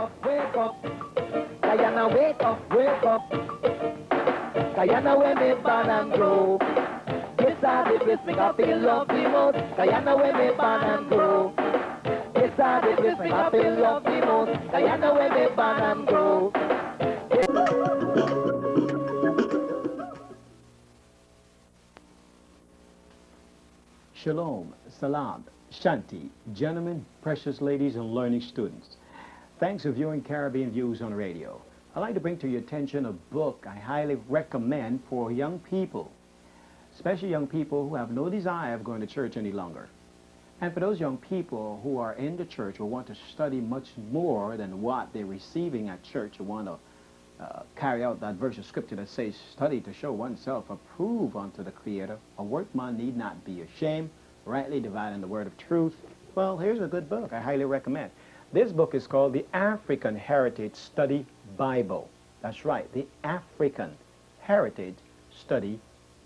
up, wake up. Guyana, wake up, wake up. Guyana, where me born and grow. This are the place make I feel love the most. Guyana, where me born and grow. This are the place make I feel love the most. Guyana, where me born and grow. Shalom, salam, shanti, gentlemen, precious ladies, and learning students. Thanks for viewing Caribbean Views on Radio. I'd like to bring to your attention a book I highly recommend for young people, especially young people who have no desire of going to church any longer. And for those young people who are in the church or want to study much more than what they're receiving at church, or want to carry out that verse of scripture that says, study to show oneself approved unto the Creator, a workman need not be ashamed, rightly dividing the word of truth. Well, here's a good book I highly recommend. This book is called the African Heritage Study Bible. That's right, the African Heritage Study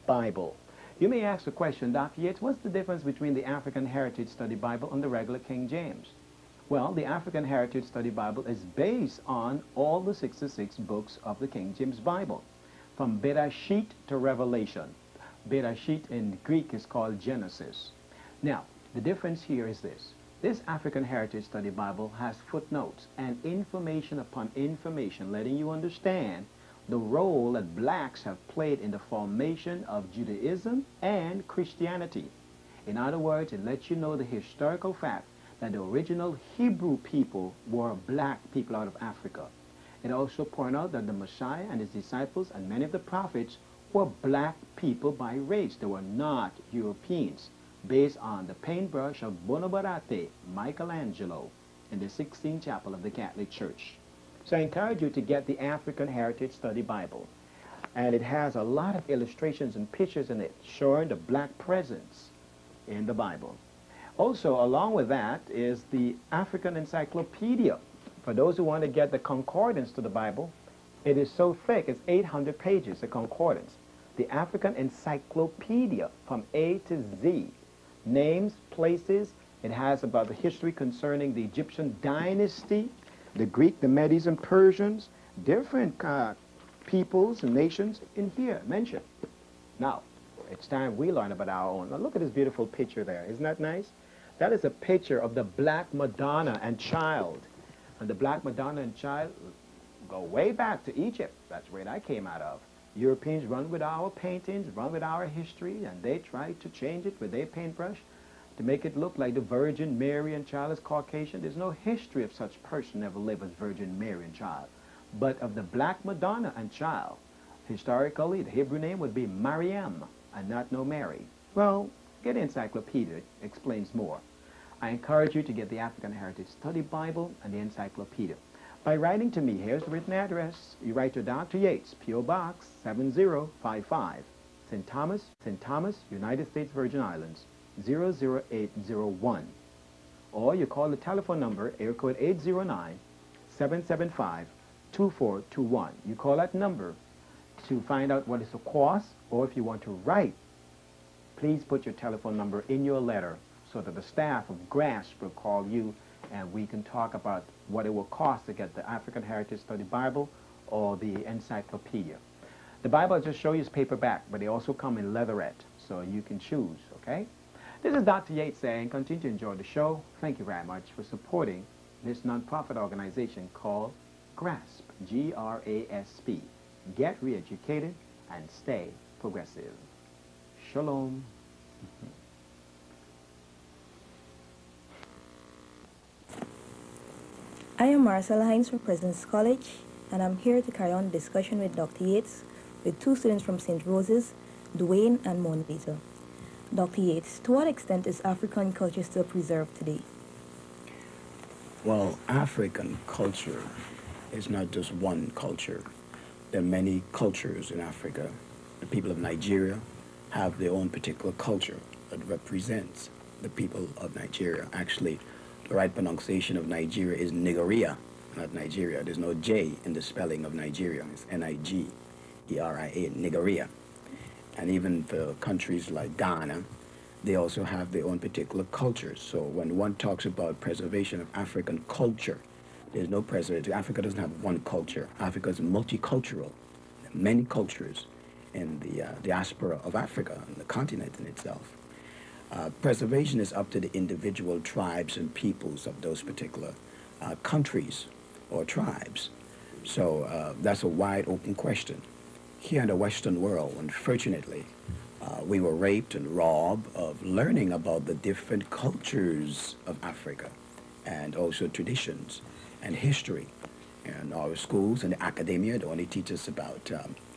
Bible. You may ask the question, Dr. Yates, what's the difference between the African Heritage Study Bible and the regular King James? Well, the African Heritage Study Bible is based on all the 66 books of the King James Bible, from Bereshit to Revelation. Bereshit in Greek is called Genesis. Now, the difference here is this. This African Heritage Study Bible has footnotes and information upon information letting you understand the role that blacks have played in the formation of Judaism and Christianity. In other words, it lets you know the historical fact that the original Hebrew people were black people out of Africa. It also points out that the Messiah and his disciples and many of the prophets were black people by race. They were not Europeans, based on the paintbrush of Bonabarate, Michelangelo, in the 16th chapel of the Catholic Church. So I encourage you to get the African Heritage Study Bible. And it has a lot of illustrations and pictures in it showing the black presence in the Bible. Also, along with that is the African Encyclopedia. For those who want to get the concordance to the Bible, it is so thick, it's 800 pages, the concordance. The African Encyclopedia from A to Z. Names, places, it has about the history concerning the Egyptian dynasty, the Greek, the Medes and Persians, different peoples and nations in here mentioned. Now, it's time we learn about our own. Now look at this beautiful picture there. Isn't that nice? That is a picture of the Black Madonna and Child. And the Black Madonna and Child go way back to Egypt. That's where that came out of. Europeans run with our paintings, run with our history, and they try to change it with their paintbrush to make it look like the Virgin Mary and Child is Caucasian. There's no history of such person ever lived as Virgin Mary and Child. But of the Black Madonna and Child, historically, the Hebrew name would be Mariam and not no Mary. Well, get the encyclopedia. It explains more. I encourage you to get the African Heritage Study Bible and the encyclopedia. By writing to me, here's the written address. You write to Dr. Yates, P.O. Box 7055, St. Thomas, United States Virgin Islands, 00801. Or you call the telephone number, area code 809-775-2421. You call that number to find out what is the cost, or if you want to write, please put your telephone number in your letter so that the staff of Grasp will call you and we can talk about what it will cost to get the African Heritage Study Bible or the encyclopedia. The Bible I just show you is paperback, but they also come in leatherette, so you can choose, okay? This is Dr. Yates saying, continue to enjoy the show. Thank you very much for supporting this non-profit organization called GRASP, G-R-A-S-P. Get re-educated and stay progressive. Shalom. I am Marcella Hines from President's College, and I'm here to carry on the discussion with Dr. Yates with two students from St. Rose's, Dwayne and Monalisa. Dr. Yates, to what extent is African culture still preserved today? Well, African culture is not just one culture. There are many cultures in Africa. The people of Nigeria have their own particular culture that represents the people of Nigeria. Actually, the right pronunciation of Nigeria is Nigeria, not Nigeria. There's no J in the spelling of Nigeria. It's N-I-G-E-R-I-A, Nigeria. And even for countries like Ghana, they also have their own particular cultures. So when one talks about preservation of African culture, There's no preservation. Africa doesn't have one culture. Africa is multicultural. Many cultures in the diaspora of Africa and the continent in itself. Preservation is up to the individual tribes and peoples of those particular countries or tribes. So that's a wide open question. Here in the Western world, unfortunately, we were raped and robbed of learning about the different cultures of Africa and also traditions and history. And our schools and the academia, they only teach us about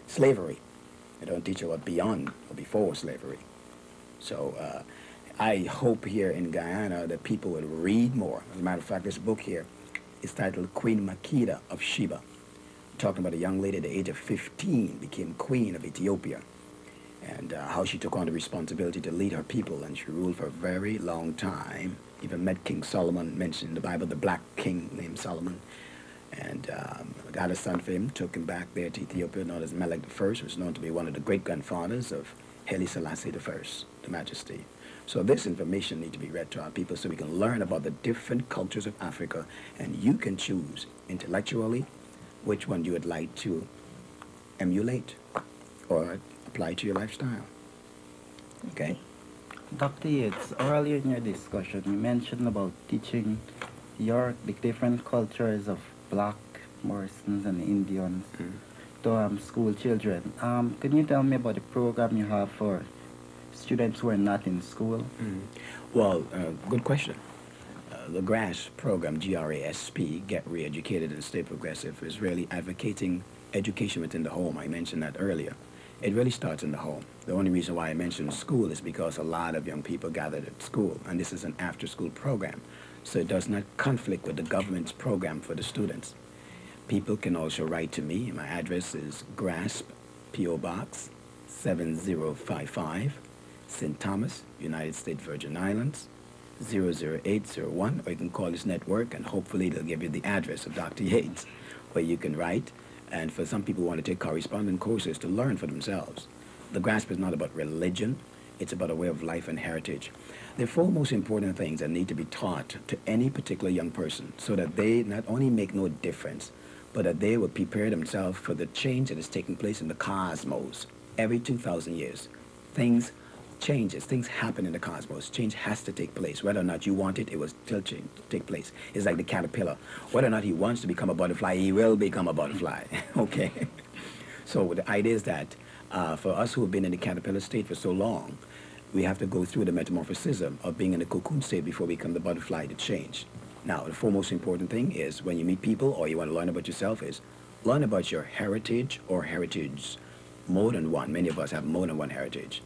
slavery. They don't teach us about beyond or before slavery. So I hope here in Guyana that people will read more. As a matter of fact, this book here is titled Queen Makeda of Sheba, talking about a young lady at the age of 15 became queen of Ethiopia, and how she took on the responsibility to lead her people, and she ruled for a very long time. Even met King Solomon, mentioned in the Bible, the black king named Solomon, and got a son for him, took him back there to Ethiopia, known as Melech I, who was known to be one of the great-grandfathers of Haile Selassie I, the Majesty. So this information needs to be read to our people so we can learn about the different cultures of Africa, and you can choose intellectually which one you would like to emulate or apply to your lifestyle. Okay? Dr. Yates, earlier in your discussion, you mentioned about teaching the different cultures of Black, Morrisons, and Indians to school children. Can you tell me about the program you have for students who are not in school? Well, good question. The GRASP program, G-R-A-S-P, Get Re-Educated and Stay Progressive, is really advocating education within the home. I mentioned that earlier. It really starts in the home. The only reason why I mentioned school is because a lot of young people gathered at school, and this is an after-school program, so it does not conflict with the government's program for the students. People can also write to me. My address is GRASP, P.O. Box 7055, St. Thomas, United States Virgin Islands, 00801, or you can call this network, and hopefully they'll give you the address of Dr. Yates, where you can write. And for some people who want to take correspondence courses to learn for themselves. The GRASP is not about religion, it's about a way of life and heritage. The four most important things that need to be taught to any particular young person so that they not only make no difference, but that they will prepare themselves for the change that is taking place in the cosmos. Every 2,000 years, things changes, things happen in the cosmos. Change has to take place. Whether or not you want it, it will still take place. It's like the caterpillar. Whether or not he wants to become a butterfly, he will become a butterfly. Okay? So the idea is that for us who have been in the caterpillar state for so long, we have to go through the metamorphosis of being in the cocoon state before we become the butterfly to change. Now, the foremost important thing is when you meet people or you want to learn about yourself is learn about your heritage or heritage. More than one. Many of us have more than one heritage.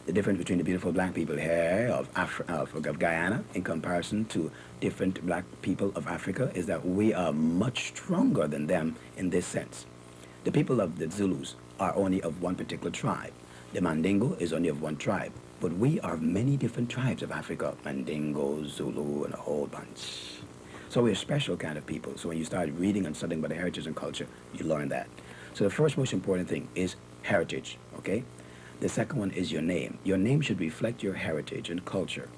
The difference between the beautiful black people here of Guyana in comparison to different black people of Africa is that we are much stronger than them in this sense. The people of the Zulus are only of one particular tribe. The Mandingo is only of one tribe. But we are many different tribes of Africa, Mandingo, Zulu, and a whole bunch. So we're a special kind of people. So when you start reading and studying about the heritage and culture, you learn that. So the first most important thing is heritage, okay? The second one is your name. Your name should reflect your heritage and culture.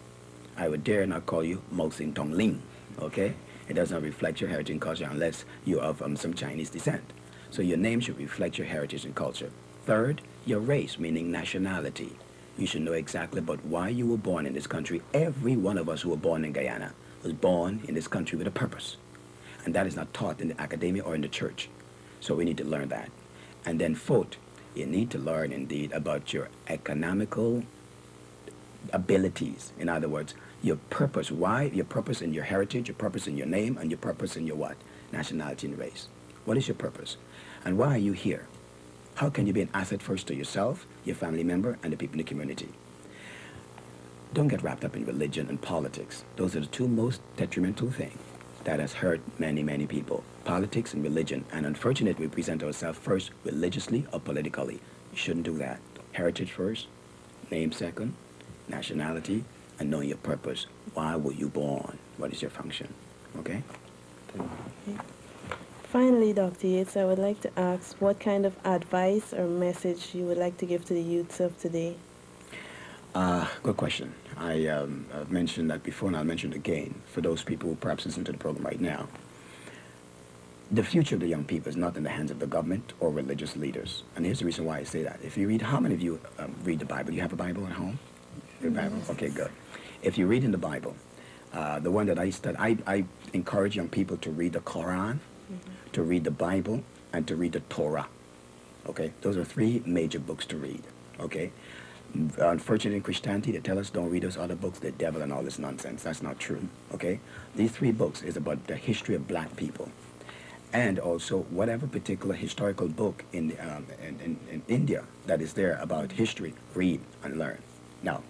I would dare not call you Mo Sin Tong Ling, okay? It does not reflect your heritage and culture unless you are from some Chinese descent. So your name should reflect your heritage and culture. Third, your race, meaning nationality. You should know exactly about why you were born in this country. Every one of us who were born in Guyana was born in this country with a purpose. And that is not taught in the academia or in the church. So we need to learn that. And then fourth, you need to learn, indeed, about your economical abilities. In other words, your purpose. Why? Your purpose in your heritage, your purpose in your name, and your purpose in your what? Nationality and race. What is your purpose? And why are you here? How can you be an asset first to yourself, your family member, and the people in the community? Don't get wrapped up in religion and politics. Those are the two most detrimental things that has hurt many, many people. Politics and religion. And unfortunately, we present ourselves first religiously or politically. You shouldn't do that. Heritage first, name second, nationality, and know your purpose. Why were you born? What is your function? Okay? Finally, Dr. Yates, I would like to ask what kind of advice or message you would like to give to the youths of today? Good question. I've mentioned that before, and I'll mention it again for those people who perhaps listen to the program right now. The future of the young people is not in the hands of the government or religious leaders. And here's the reason why I say that. If you read, how many of you read the Bible? You have a Bible at home? Your Bible? Okay, good. If you read in the Bible, the one that I study, I encourage young people to read the Quran, to read the Bible, and to read the Torah. Okay? Those are three major books to read. Okay? Unfortunately, in Christianity, they tell us don't read those other books, the devil and all this nonsense. That's not true. Okay? These three books is about the history of black people. And also whatever particular historical book in India that is there about history, read and learn. Now,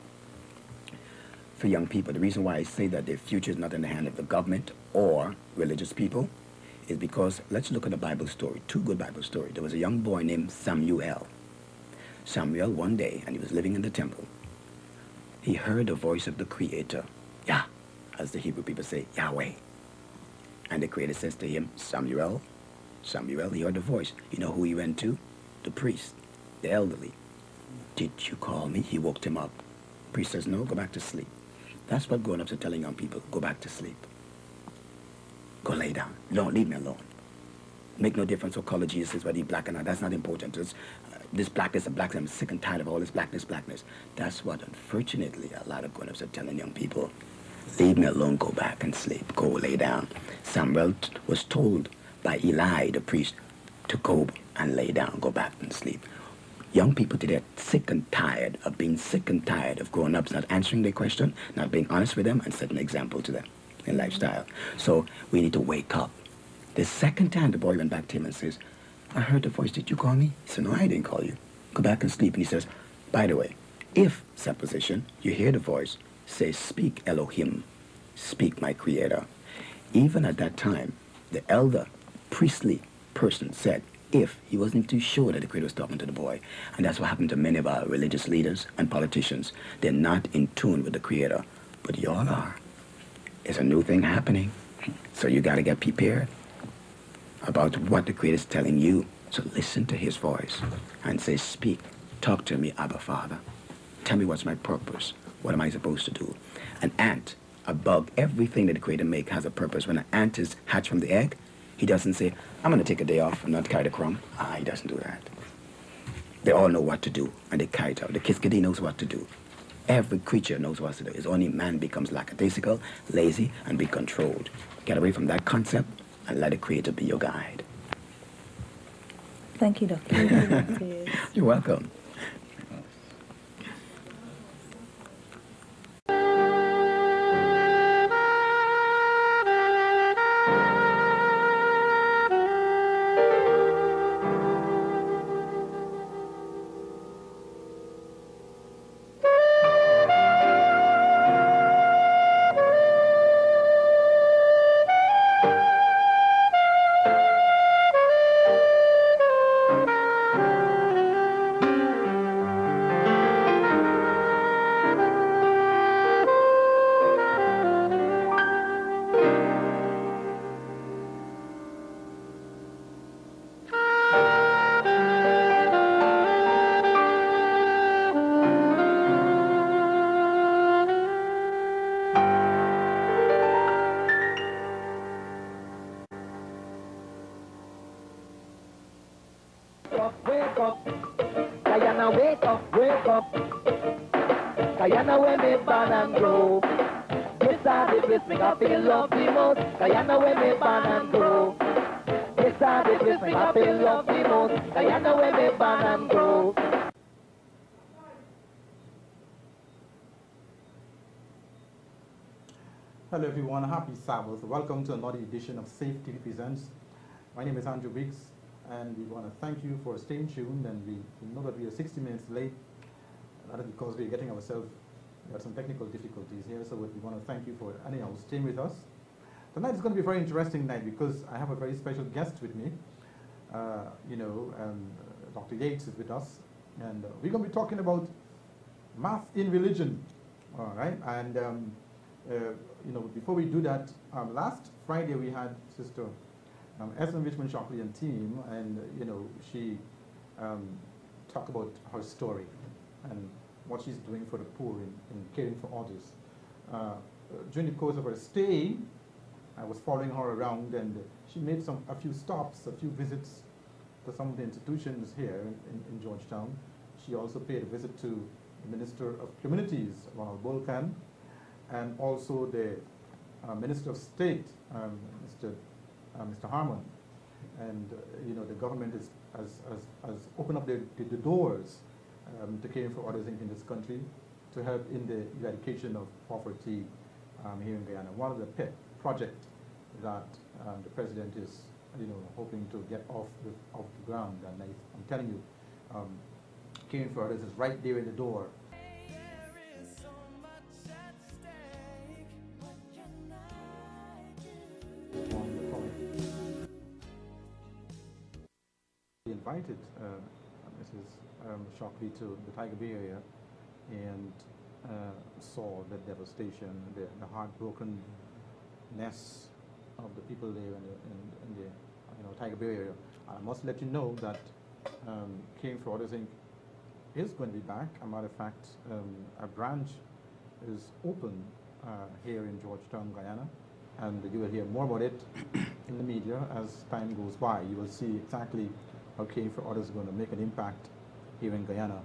for young people, the reason why I say that their future is not in the hand of the government or religious people is because, let's look at a Bible story, two good Bible stories. There was a young boy named Samuel. Samuel, one day, and he was living in the temple, he heard the voice of the Creator, Yah, as the Hebrew people say, Yahweh. And the Creator says to him, Samuel, Samuel, he heard the voice. You know who he went to? The priest, the elderly. Did you call me? He woke him up. Priest says, no, go back to sleep. That's what grown-ups are telling young people, go back to sleep. Go lay down. Don't leave me alone. Make no difference what color Jesus is, whether he's black or not. That's not important. This blackness and blackness, I'm sick and tired of all this blackness. That's what, unfortunately, a lot of grown-ups are telling young people. Leave me alone, go back and sleep. Go lay down. Samuel was told by Eli, the priest, to go and lay down, go back and sleep. Young people today are sick and tired of being sick and tired of grown-ups not answering their question, not being honest with them, and setting an example to them in lifestyle. So we need to wake up. The second time the boy went back to him and says, I heard the voice, did you call me? He said, no, I didn't call you. Go back and sleep. And he says, by the way, if, supposition, you hear the voice, say, speak Elohim, speak my Creator. Even at that time, the elder priestly person said, if he wasn't too sure that the Creator was talking to the boy. And that's what happened to many of our religious leaders and politicians. They're not in tune with the Creator, but y'all are. There's a new thing happening, so you got to get prepared about what the Creator is telling you. So listen to his voice and say, speak, talk to me, Abba Father. Tell me what's my purpose. What am I supposed to do? An ant, a bug, everything that the Creator make has a purpose. When an ant is hatched from the egg, he doesn't say, I'm going to take a day off and not carry the crumb. He doesn't do that. They all know what to do, and they carry it out. The kiskadee knows what to do. Every creature knows what to do. It's only man becomes lackadaisical, lazy, and be controlled. Get away from that concept and let the Creator be your guide. Thank you, Dr. You're welcome. Wake up, Guyana, wake up, wake up. Guyana, where me born and grow. This are the place me got feel love the most. Guyana, where me born and grow. This are the place me got feel love the most. Guyana, where me born and grow. Hello everyone, happy Sabbath. Welcome to another edition of Safe TV Presents. My name is Andrew Biggs, and we want to thank you for staying tuned. And we know that we are 60 minutes late. That is because we're getting ourselves, we had some technical difficulties here, so we want to thank you for anyhow staying with us. Tonight is going to be a very interesting night because I have a very special guest with me. Dr. Yates is with us, and we're going to be talking about math in religion. All right, and before we do that, last Friday we had Sister Esmond Richmond Shockley and team, and she talked about her story and what she's doing for the poor in caring for others. During the course of her stay I was following her around, and she made a few stops, a few visits to some of the institutions here in Georgetown. She also paid a visit to the Minister of Communities, Ronald Bulkan, and also the Minister of State, Mr. Harmon. And you know, the government has opened up the doors to Caring for Others in this country to help in the eradication of poverty here in Guyana. One of the pet projects that the president is, you know, hoping to get off the ground, and I'm telling you, Caring for Others is right there in the door. We invited Mrs. Shockley to the Tiger Bay area and saw the devastation, the heartbrokenness of the people there in the Tiger Bay area. I must let you know that Caring for Others Inc. is going to be back. As a matter of fact, a branch is open here in Georgetown, Guyana, and you will hear more about it in the media as time goes by. You will see exactly how Caring for Others is going to make an impact here in Guyana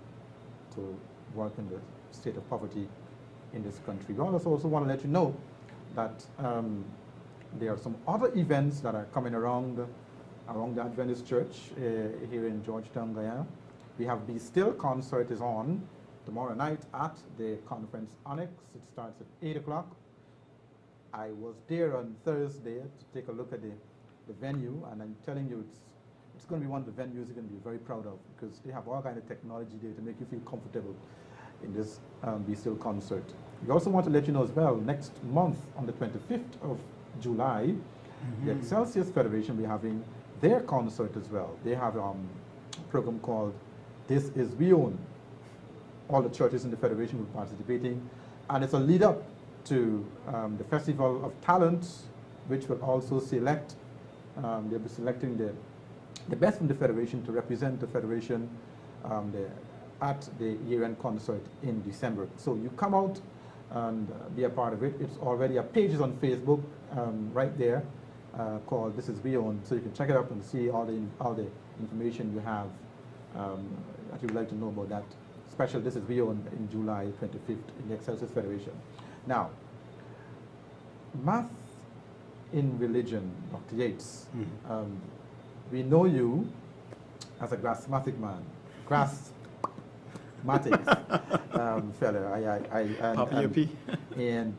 to work in the state of poverty in this country. We also want to let you know that there are some other events that are coming around the Adventist Church here in Georgetown, Guyana. We have Be Still concert is on tomorrow night at the Conference Annex. It starts at 8 o'clock. I was there on Thursday to take a look at the venue, and I'm telling you, it's going to be one of the venues you're going to be very proud of, because they have all kind of technology there to make you feel comfortable in this Be Still concert. We also want to let you know as well, next month on the 25th of July, the Excelsius Federation will be having their concert as well. They have a program called This Is We Own. All the churches in the Federation will be participating, and it's a lead up to the Festival of Talents, which will also select, they'll be selecting the best from the Federation to represent the Federation at the year-end concert in December. So you come out and be a part of it. It's already, a page is on Facebook right there called This Is We Own, so you can check it out and see all the information you have that you would like to know about that special This Is We Own in July 25th in the Excelsius Federation. Now, math in religion, Dr. Yates. We know you as a Graspmatic man, Graspmatics fellow. And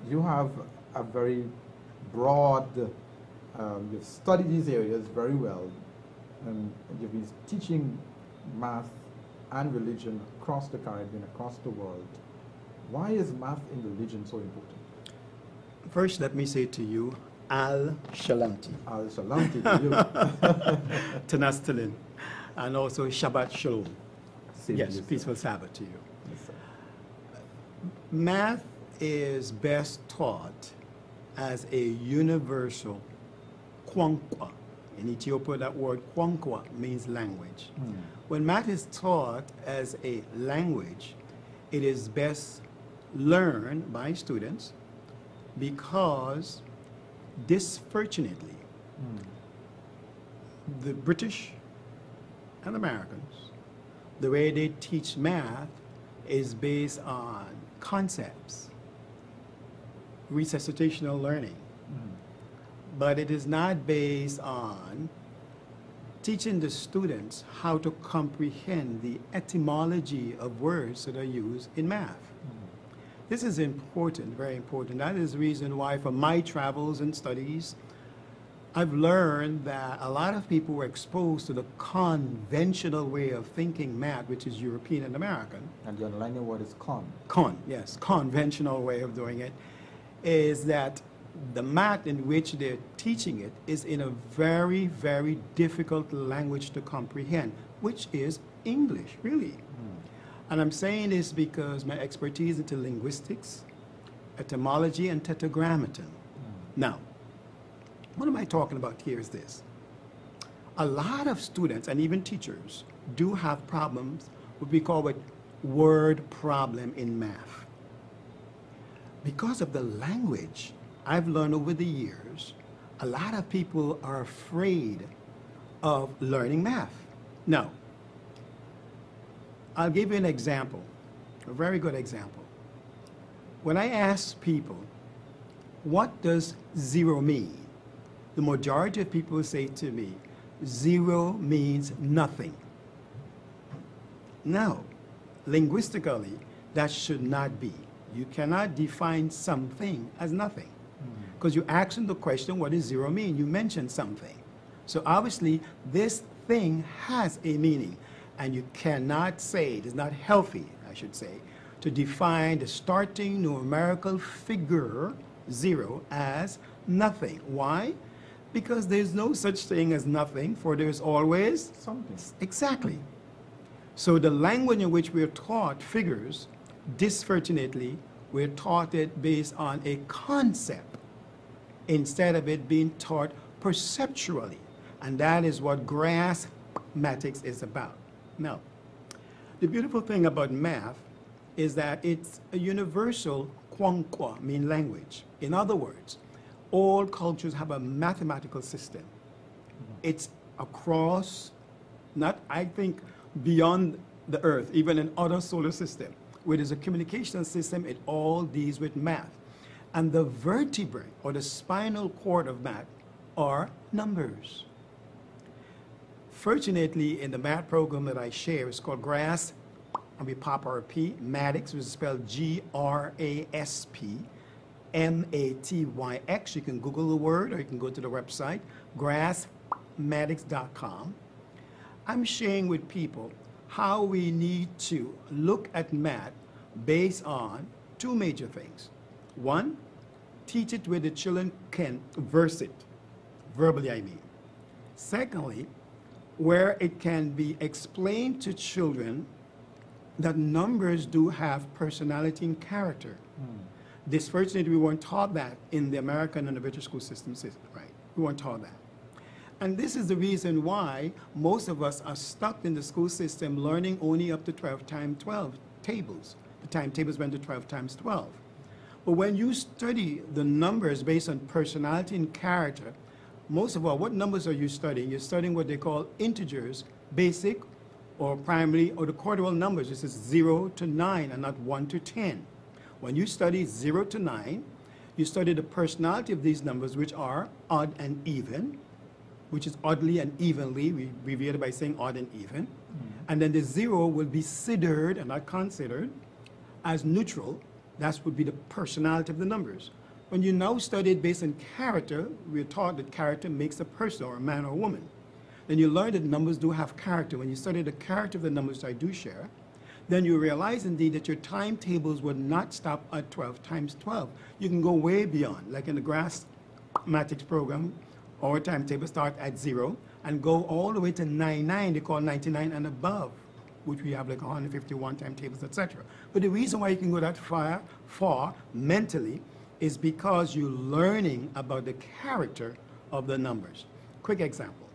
you have a very broad, you've studied these areas very well, and you've been teaching math and religion across the Caribbean, across the world. Why is math in religion so important? First, let me say to you, Al Shalanti. Al Shalanti to you. Tanas Talin. And also Shabbat Shalom. Yes, peaceful Sabbath to you. Yes, sir. Math is best taught as a universal kwankwa. In Ethiopia, that word kwankwa means language. When math is taught as a language, it is best learned by students, because disfortunately, the British and Americans, the way they teach math is based on concepts, resuscitational learning, but it is not based on teaching the students how to comprehend the etymology of words that are used in math. This is important, very important. That is the reason why, for my travels and studies, I've learned that a lot of people were exposed to the conventional way of thinking math, which is European and American. And the underlying word is con. Con, yes, conventional way of doing it, is that the math in which they're teaching it is in a very, very difficult language to comprehend, which is English, really. And I'm saying this because my expertise into linguistics, etymology, and tetragrammaton. Now, what am I talking about here is this. A lot of students and even teachers do have problems, what we call a word problem in math, because of the language I've learned over the years, a lot of people are afraid of learning math. Now, I'll give you an example, a very good example. When I ask people, what does 0 mean? The majority of people say to me, 0 means nothing. Now, linguistically, that should not be. You cannot define something as nothing. Because you ask them the question, what does 0 mean? You mentioned something. So obviously, this thing has a meaning. And you cannot say, it is not healthy, I should say, to define the starting numerical figure, 0, as nothing. Why? Because there's no such thing as nothing, for there's always something. Exactly. So the language in which we're taught figures, disfortunately, we're taught it based on a concept instead of it being taught perceptually. And that is what Graspmathologist is about. Now, the beautiful thing about math is that it's a universal kwankwa, mean language. In other words, all cultures have a mathematical system. It's across, not, I think, beyond the Earth, even in other solar system, where there's a communication system, it all deals with math. And the vertebrae, or the spinal cord of math, are numbers. Fortunately, in the math program that I share, it's called Grasp, and we pop our P, Matix, which is spelled G-R-A-S-P, M-A-T-Y-X. You can Google the word, or you can go to the website, graspmathologist.com. I'm sharing with people how we need to look at math based on two major things. One, teach it where the children can verse it, verbally I mean. Secondly, where it can be explained to children that numbers do have personality and character. Disfortunately, we weren't taught that in the American and the British school system, right? We weren't taught that. And this is the reason why most of us are stuck in the school system learning only up to 12 times 12 tables. The timetables went to 12 times 12. But when you study the numbers based on personality and character, most of all, what numbers are you studying? You're studying what they call integers, basic or primary, or the quartile numbers. This is 0 to 9 and not 1 to 10. When you study 0 to 9, you study the personality of these numbers, which are odd and even, which is oddly and evenly. We abbreviate it by saying odd and even. And then the 0 will be considered and not considered as neutral. That would be the personality of the numbers. When you now study it based on character, we're taught that character makes a person, or a man or a woman. Then you learn that numbers do have character. When you study the character of the numbers I do share, then you realize indeed that your timetables would not stop at 12 times 12. You can go way beyond. Like in the Graspmathologist program, our timetable start at 0 and go all the way to 99, they call 99 and above, which we have like 151 timetables, etc. But the reason why you can go that far mentally is because you're learning about the character of the numbers. Quick example.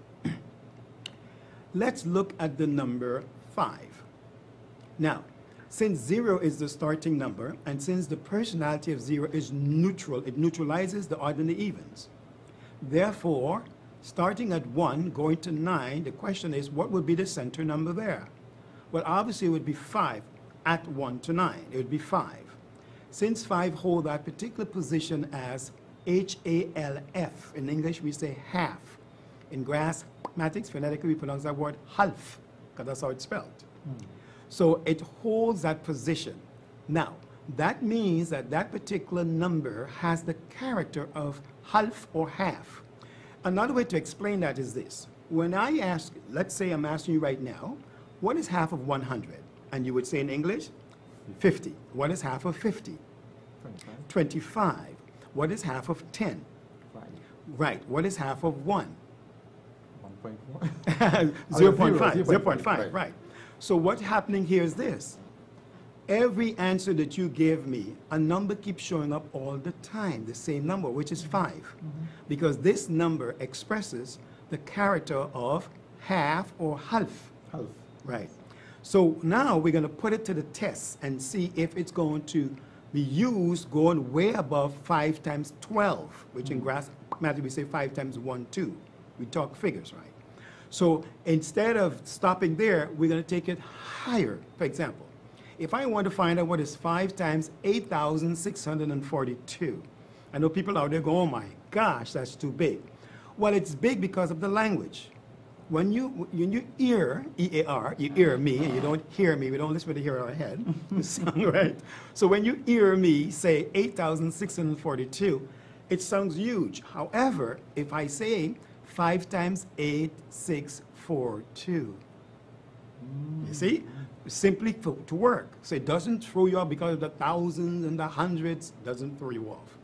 Let's look at the number 5. Now, since 0 is the starting number, and since the personality of 0 is neutral, it neutralizes the odd and the evens. Therefore, starting at 1, going to 9, the question is, what would be the center number there? Well, obviously, it would be 5 at 1 to 9. It would be 5. Since 5 hold that particular position as H-A-L-F, in English we say half. In Graspmathologist, phonetically we pronounce that word half, because that's how it's spelled. So it holds that position. Now, that means that that particular number has the character of half or half. Another way to explain that is this. When I ask, let's say I'm asking you right now, what is half of 100? And you would say in English, 50. What is half of 50? 25. 25. What is half of 10? 5. Right. What is half of 1? 1.1. 0.5. 0.5, Right. So what's happening here is this. Every answer that you give me, a number keeps showing up all the time, the same number, which is 5. Because this number expresses the character of half or half. Half. Right. So now we're going to put it to the test and see if it's going to we use going way above 5 times 12, which in Graspmathologist we say 5 times 1, 2. We talk figures, right? So instead of stopping there, we're going to take it higher. For example, if I want to find out what is 5 times 8,642, I know people out there go, oh my gosh, that's too big. Well, it's big because of the language. When you ear, E-A-R, you hear me, and you don't hear me, we don't listen to hear our head, right? So when you hear me say 8,642, it sounds huge. However, if I say 5 times 8,642, you see? Simply to work. So it doesn't throw you off because of the thousands and the hundreds, doesn't throw you off.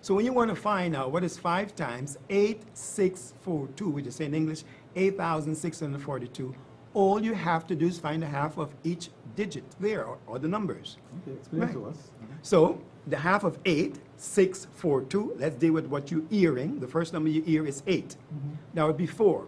So when you want to find out what is 5 times 8,642, which is in English 8,642, all you have to do is find the half of each digit there, or the numbers. Okay, explain to us. So the half of 8,642, let's deal with what you're hearing. The first number you hear is 8. That would be 4.